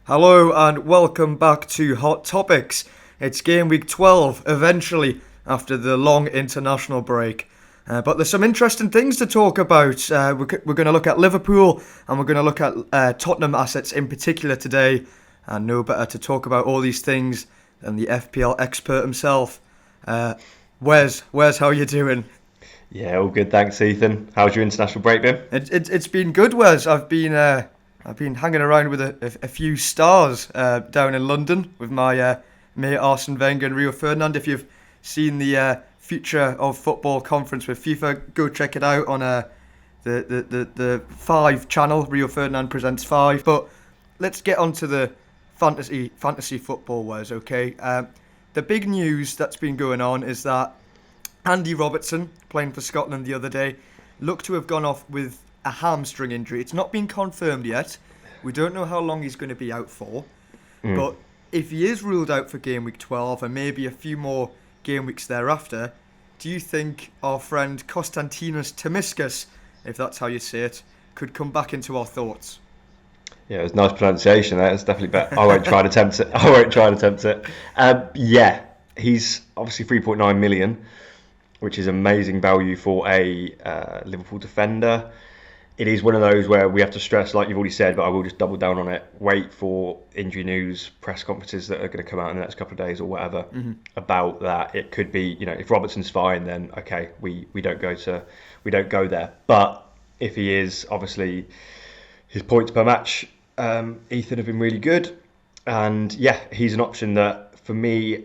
Hello and welcome back to Hot Topics. It's game week 12, eventually, after the long international break. But there's some interesting things to talk about. We're going to look at Liverpool and we're going to look at Tottenham assets in particular today. And no better to talk about all these things than the FPL expert himself. Wes, how are you doing? Yeah, all good, thanks, Ethan. How's your international break been? It's been good, Wes. I've been hanging around with a few stars down in London with my mate Arsene Wenger and Rio Ferdinand. If you've seen the Future of Football conference with FIFA, go check it out on the 5 channel. Rio Ferdinand presents 5. But let's get on to the fantasy football wares, okay? The big news that's been going on is that Andy Robertson, playing for Scotland the other day, looked to have gone off with a hamstring injury. It's not been confirmed yet. We don't know how long he's going to be out for. But if he is ruled out for game week 12 and maybe a few more game weeks thereafter, do you think our friend Kostas Tsimikas, if that's how you say it, could come back into our thoughts? Yeah, it was nice pronunciation there. It's definitely better. I won't try to attempt it. Yeah, he's obviously 3.9 million, which is amazing value for a Liverpool defender. It is one of those where we have to stress, like you've already said, but I will just double down on it. Wait for injury news, press conferences that are going to come out in the next couple of days or whatever about that. It could be, if Robertson's fine, then okay, we don't go there. But if he is, obviously, his points per match, Ethan, have been really good, and yeah, he's an option that for me.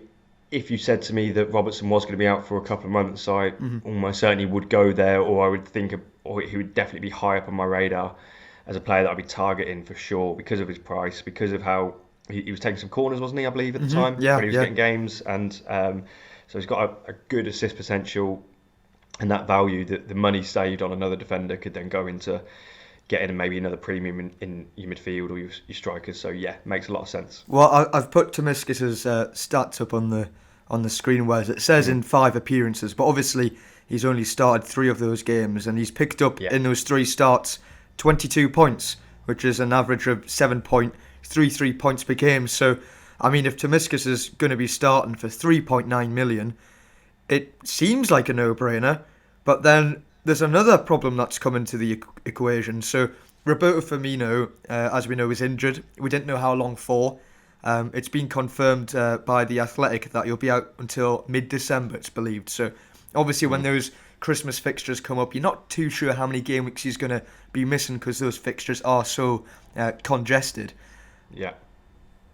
If you said to me that Robertson was going to be out for a couple of months, I almost certainly would go there, or I would think, or he would definitely be high up on my radar as a player that I'd be targeting for sure because of his price, because of how he was taking some corners, wasn't he? I believe at the time when he was getting games, and so he's got a good assist potential, and that value, that the money saved on another defender could then go into getting maybe another premium in your midfield or your strikers. So yeah, makes a lot of sense. Well, I've put Tsimikas' stats up on the screen where it says in 5 appearances, but obviously he's only started 3 of those games, and he's picked up in those 3 starts 22 points, which is an average of 7.33 points per game. So, I mean, if Tsimikas is going to be starting for 3.9 million, it seems like a no-brainer, but then there's another problem that's come into the equation. So, Roberto Firmino, as we know, is injured. We didn't know how long for. It's been confirmed by The Athletic that he'll be out until mid-December, it's believed. So, obviously, when those Christmas fixtures come up, you're not too sure how many game weeks he's going to be missing because those fixtures are so congested. Yeah.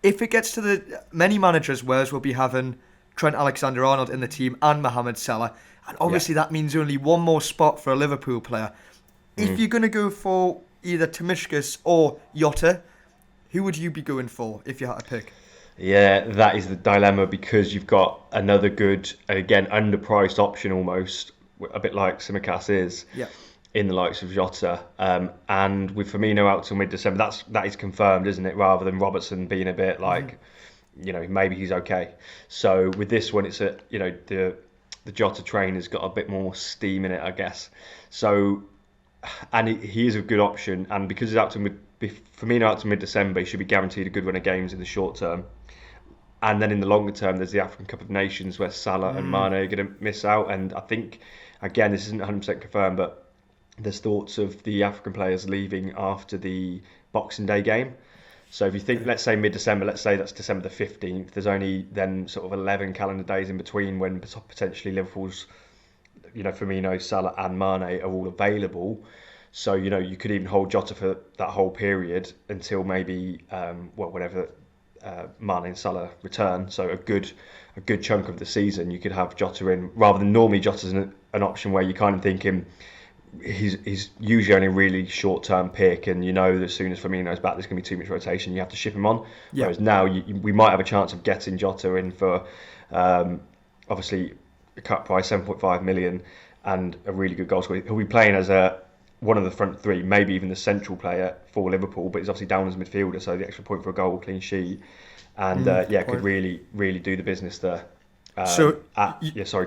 If it gets to the many managers, Wales will be having Trent Alexander-Arnold in the team and Mohamed Salah. And obviously that means only one more spot for a Liverpool player. If you're going to go for either Tsimikas or Jota, who would you be going for if you had to pick? Yeah, that is the dilemma, because you've got another good, again, underpriced option almost, a bit like Tsimikas is, in the likes of Jota. And with Firmino out till mid-December, that is confirmed, isn't it? Rather than Robertson being a bit like, maybe he's okay. So with this one, it's the Jota train has got a bit more steam in it, I guess. So, and he is a good option, and because he's out to Firmino out to mid-December, he should be guaranteed a good run of games in the short term. And then in the longer term, there's the African Cup of Nations where Salah and Mane are going to miss out. And I think, again, this isn't 100% confirmed, but there's thoughts of the African players leaving after the Boxing Day game. So if you think, let's say mid-December, let's say that's December the 15th, there's only then sort of 11 calendar days in between when potentially Liverpool's, Firmino, Salah and Mane are all available. So, you could even hold Jota for that whole period until maybe, whenever Mane and Salah return. So a good chunk of the season, you could have Jota in, rather than normally Jota's an option where you're kind of thinking he's usually only a really short-term pick, and that as soon as Firmino's back, there's going to be too much rotation. You have to ship him on. Yeah. Whereas now we might have a chance of getting Jota in for obviously a cut price, 7.5 million, and a really good goal scorer. He'll be playing as one of the front 3, maybe even the central player for Liverpool, but he's obviously down as midfielder, so the extra point for a goal, clean sheet, and could really, really do the business there. Sorry,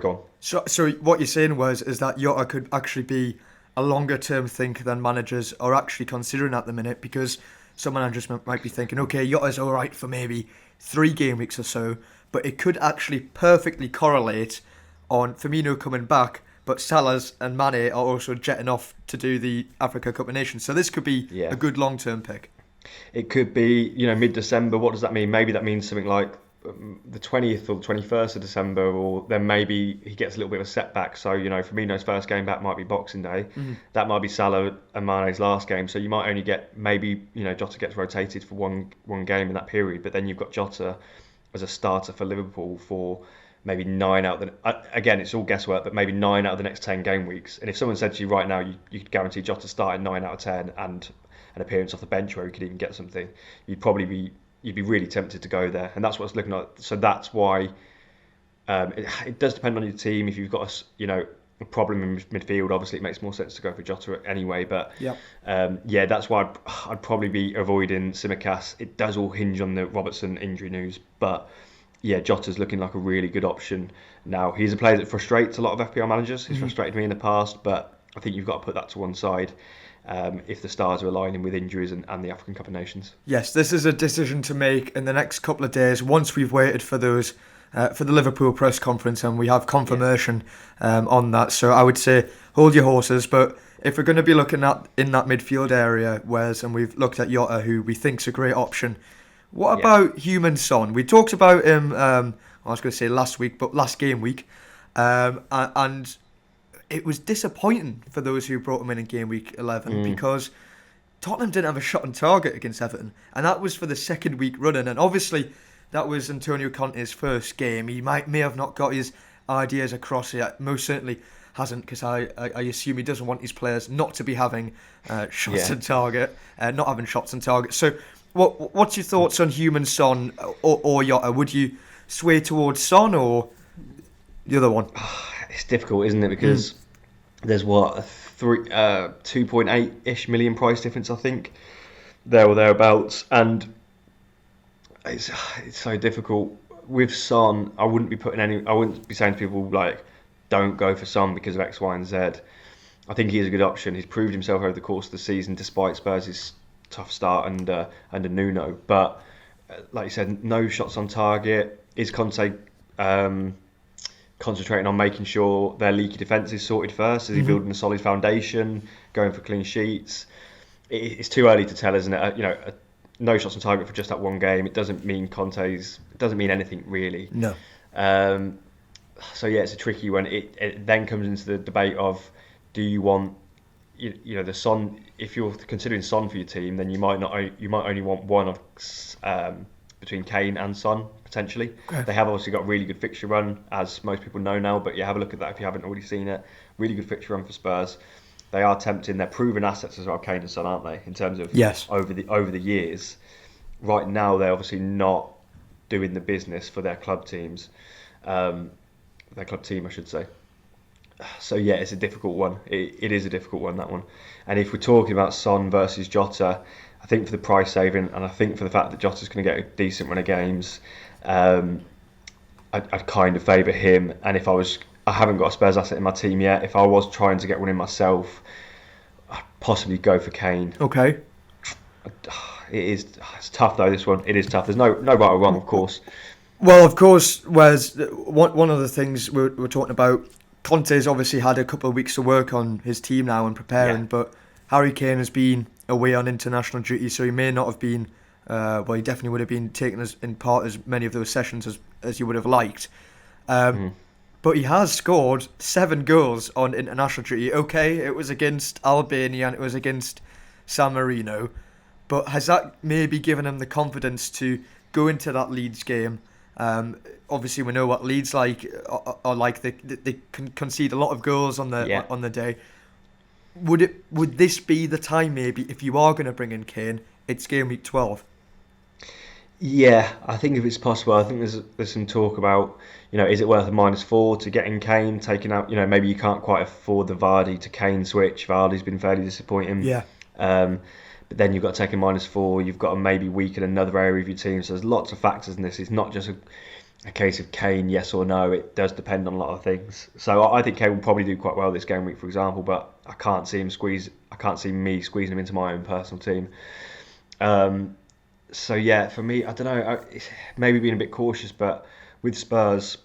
go on. So what you're saying is that Jota could actually be a longer term think than managers are actually considering at the minute, because some managers might be thinking, okay, Jota's all right for maybe 3 game weeks or so, but it could actually perfectly correlate on Firmino coming back, but Salah's and Mane are also jetting off to do the Africa Cup of Nations. So this could be a good long-term pick. It could be, mid-December. What does that mean? Maybe that means something like the 20th or 21st of December, or then maybe he gets a little bit of a setback. So, Firmino's first game back might be Boxing Day. Mm-hmm. That might be Salah and Mane's last game. So you might only get, Jota gets rotated for one game in that period. But then you've got Jota as a starter for Liverpool for maybe 9 out of the... Again, it's all guesswork, but maybe 9 out of the next 10 game weeks. And if someone said to you right now, you could guarantee Jota starting 9 out of 10 and an appearance off the bench where he could even get something, you'd be really tempted to go there, and that's what it's looking like. So that's why it does depend on your team. If you've got a problem in midfield, obviously it makes more sense to go for Jota anyway. But that's why I'd probably be avoiding Tsimikas. It does all hinge on the Robertson injury news, but Jota's looking like a really good option now. He's a player that frustrates a lot of FPL managers. He's frustrated me in the past, but I think you've got to put that to one side. If the stars are aligning with injuries and the African Cup of Nations. Yes, this is a decision to make in the next couple of days once we've waited for those for the Liverpool press conference and we have confirmation on that. So I would say hold your horses, but if we're going to be looking at in that midfield area, Wes, and we've looked at Jota, who we think's a great option, what about Heung-min Son? We talked about him, I was going to say last week, but last game week, and it was disappointing for those who brought him in game week 11 because Tottenham didn't have a shot on target against Everton, and that was for the second week running. And obviously, that was Antonio Conte's first game. He may have not got his ideas across yet. Most certainly hasn't, because I assume he doesn't want his players not to be having shots on target, not having shots on target. So, what's your thoughts on Heung-min Son or Jota? Would you sway towards Son or the other one? It's difficult, isn't it? Because there's a 2.8-ish million price difference, I think, there or thereabouts, and it's so difficult with Son. I wouldn't be saying to people like, don't go for Son because of X, Y, and Z. I think he is a good option. He's proved himself over the course of the season, despite Spurs' tough start under Nuno. But like you said, no shots on target. Is Conte concentrating on making sure their leaky defence is sorted first? Is he building a solid foundation, going for clean sheets? It's too early to tell, isn't it? No shots on target for just that one game. It doesn't mean It doesn't mean anything really. No. So it's a tricky one. It then comes into the debate of, do you want, the Son? If you're considering Son for your team, then you might only want one of between Kane and Son, potentially. Okay. They have obviously got a really good fixture run, as most people know now, but have a look at that if you haven't already seen it. Really good fixture run for Spurs. They are tempting. They're proven assets as well, Kane and Son, aren't they? In terms of over the years. Right now, they're obviously not doing the business for their club teams. Their club team, I should say. So it's a difficult one. It is a difficult one, that one. And if we're talking about Son versus Jota, I think for the price saving, and I think for the fact that Jota's going to get a decent run of games, I'd kind of favour him. And I haven't got a Spurs asset in my team yet. If I was trying to get one in myself, I'd possibly go for Kane. Okay. It's tough though, this one. It is tough. There's no right or wrong, of course. Well, of course, whereas one of the things we're talking about, Conte's obviously had a couple of weeks to work on his team now and preparing, but Harry Kane has been away on international duty, so he may not have been, he definitely would have been taken in part as many of those sessions as you would have liked. But he has scored 7 goals on international duty. Okay, it was against Albania and it was against San Marino, but has that maybe given him the confidence to go into that Leeds game? Obviously, we know what Leeds are like. They can concede a lot of goals on the day. Would this be the time, maybe, if you are going to bring in Kane? It's game week 12. Yeah, I think if it's possible, I think there's some talk about, is it worth a -4 to get in Kane, taking out, maybe you can't quite afford the Vardy to Kane switch. Vardy's been fairly disappointing. Yeah. But then you've got to take a -4. You've got to maybe weaken another area of your team. So there's lots of factors in this. It's not just a case of Kane, yes or no. It does depend on a lot of things. So I think Kane will probably do quite well this game week, for example. But I can't see me squeezing him into my own personal team. So yeah, for me, I don't know, maybe being a bit cautious, but with Spurs,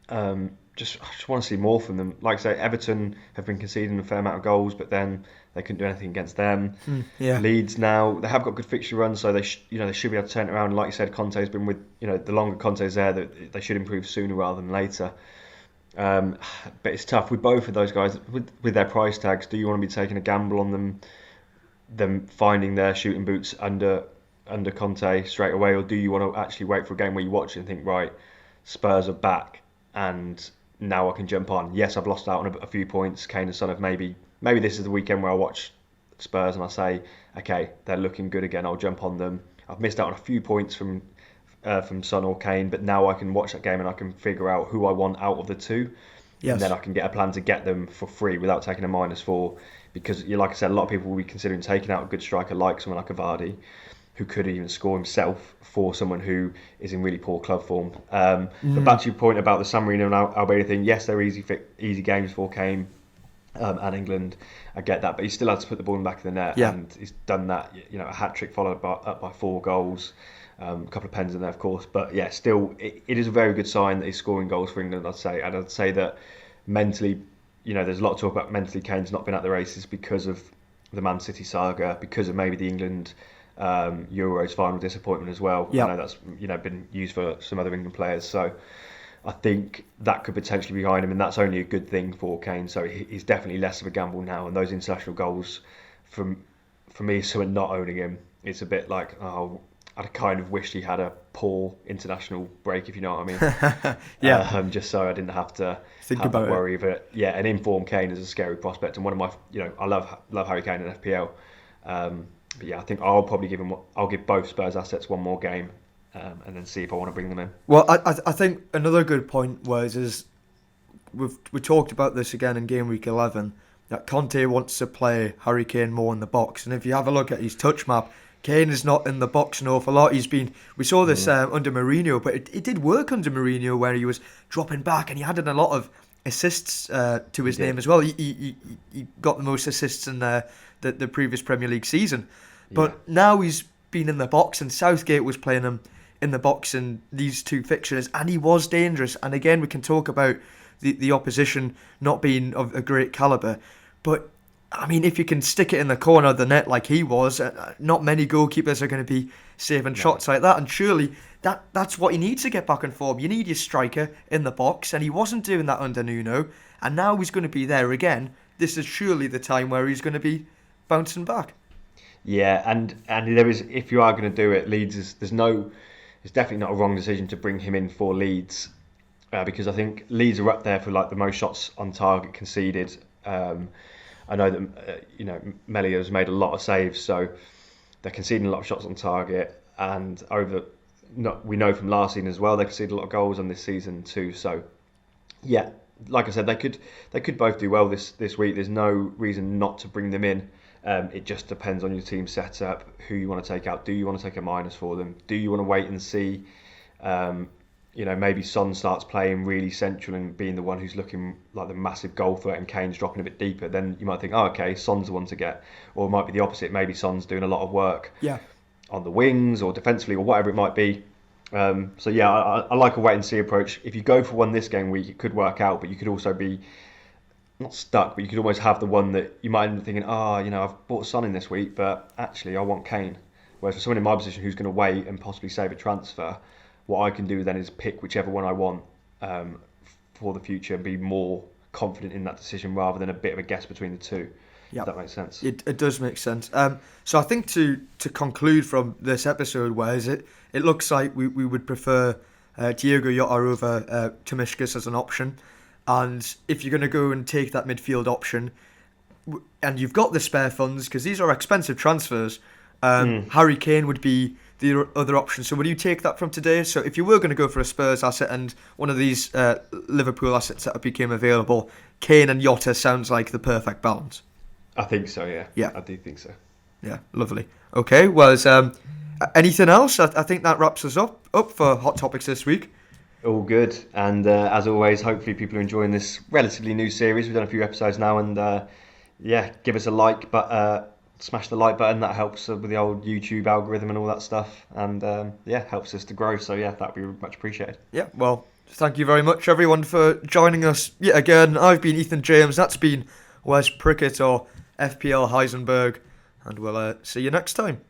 I just want to see more from them. Like I say, Everton have been conceding a fair amount of goals, but then they couldn't do anything against them. Yeah. Leeds now, they have got good fixture runs, so they they should be able to turn it around. Like you said, Conte's been with the longer Conte's there, that they should improve sooner rather than later. But it's tough with both of those guys with their price tags. Do you want to be taking a gamble on them finding their shooting boots under Conte straight away, or do you want to actually wait for a game where you watch it and think, right, Spurs are back and now I can jump on. Yes, I've lost out on a few points. Kane and Son have maybe this is the weekend where I watch Spurs and I say, okay, they're looking good again. I'll jump on them. I've missed out on a few points from Son or Kane, but now I can watch that game and I can figure out who I want out of the two. Yes. And then I can get a plan to get them for free without taking a -4. Because, like I said, a lot of people will be considering taking out a good striker like someone like a Vardy, who could even score himself, for someone who is in really poor club form. But back to your point about the San Marino and Albania thing, yes, they're easy games for Kane and England. I get that, but he still had to put the ball in the back of the net, and he's done that. A hat trick followed up by 4 goals. A couple of pens in there, of course, but yeah, still, it is a very good sign that he's scoring goals for England. I'd say that mentally, there's a lot of talk about mentally. Kane's not been at the races because of the Man City saga, because of maybe the England Euros final disappointment as well. I know that's been used for some other England players, so I think that could potentially be behind him, and that's only a good thing for Kane. So he's definitely less of a gamble now, and those international goals, for me, so not owning him, it's a bit like, oh, I kind of wished he had a poor international break, if you know what I mean. Just so I didn't have to think about worry of it. Yeah, an informed Kane is a scary prospect, and one of my, I love Harry Kane in FPL. But yeah, I think I'll probably give both Spurs assets one more game, and then see if I want to bring them in. Well, I think another good point is we talked about this again in Gameweek 11, that Conte wants to play Harry Kane more in the box, and if you have a look at his touch map, Kane is not in the box an awful lot. We saw this under Mourinho, but it did work under Mourinho, where he was dropping back and he added a lot of assists to his name as well. He got the most assists in the previous Premier League season. But now he's been in the box, and Southgate was playing him in the box in these 2 fixtures, and he was dangerous. And again, we can talk about the opposition not being of a great calibre, but I mean, if you can stick it in the corner of the net like he was, not many goalkeepers are going to be saving shots like that. And surely that's what you need to get back in form. You need your striker in the box, and he wasn't doing that under Nuno, and now he's going to be there again. This is surely the time where he's going to be bouncing back. Yeah, and there is, if you are going to do it, Leeds it's definitely not a wrong decision to bring him in for Leeds, because I think Leeds are up there for like the most shots on target conceded. I know that Melio's made a lot of saves, so they're conceding a lot of shots on target. And we know from last season as well, they conceded a lot of goals on this season too. So yeah, like I said, they could both do well this week. There's no reason not to bring them in. It just depends on your team setup, who you want to take out. Do you want to take a minus for them? Do you want to wait and see? Maybe Son starts playing really central and being the one who's looking like the massive goal threat, and Kane's dropping a bit deeper. Then you might think, oh, okay, Son's the one to get. Or it might be the opposite. Maybe Son's doing a lot of work on the wings or defensively or whatever it might be. So yeah, I like a wait and see approach. If you go for one this game week, it could work out, but you could also be not stuck, but you could almost have the one that you might end up thinking, I've bought Son in this week, but actually I want Kane. Whereas for someone in my position who's going to wait and possibly save a transfer, what I can do then is pick whichever one I want for the future and be more confident in that decision rather than a bit of a guess between the two. If that makes sense. It does make sense. So I think to conclude from this episode, it looks like we would prefer Diogo Jota over Tsimikas as an option. And if you're going to go and take that midfield option, and you've got the spare funds, because these are expensive transfers, Harry Kane would be the other option. So would you take that from today? So if you were going to go for a Spurs asset and one of these Liverpool assets that became available, Kane and Jota sounds like the perfect balance. I think so, yeah. Yeah, I do think so. Yeah, lovely. Okay, well, anything else? I think that wraps us up for Hot Topics this week. All good. And as always, hopefully people are enjoying this relatively new series. We've done a few episodes now, and give us a like, but smash the like button. That helps with the old YouTube algorithm and all that stuff, and helps us to grow. So that'd be much appreciated. Yeah, well, thank you very much, everyone, for joining us yet again. I've been Ethan James. That's been Wes Prickett or FPL Heisenberg, and we'll see you next time.